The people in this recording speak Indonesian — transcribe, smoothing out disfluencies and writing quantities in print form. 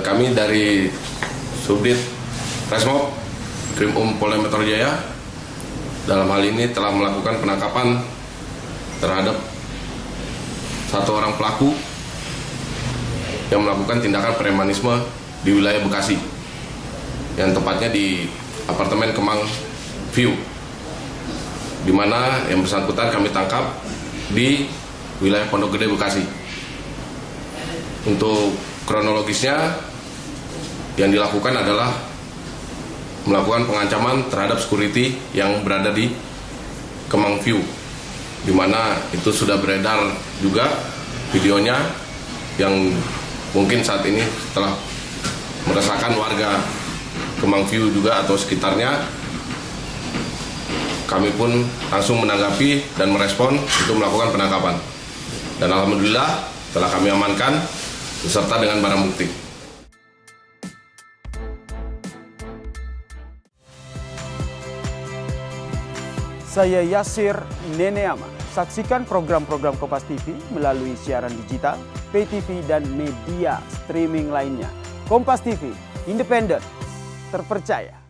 Kami dari Subdit Resmob Krim Polda Metro Jaya dalam hal ini telah melakukan penangkapan terhadap satu orang pelaku yang melakukan tindakan premanisme di wilayah Bekasi, yang tepatnya di apartemen Kemang View, di mana yang bersangkutan kami tangkap di wilayah Pondok Gede, Bekasi. Untuk kronologisnya, yang dilakukan adalah melakukan pengancaman terhadap security yang berada di Kemang View, di mana itu sudah beredar juga videonya yang mungkin saat ini telah meresahkan warga Kemang View juga atau sekitarnya. Kami pun langsung menanggapi dan merespon untuk melakukan penangkapan, dan alhamdulillah telah kami amankan beserta dengan barang bukti. Saya Yasir Neneama. Saksikan program-program Kompas TV melalui siaran digital, pay TV, dan media streaming lainnya. Kompas TV, independen, terpercaya.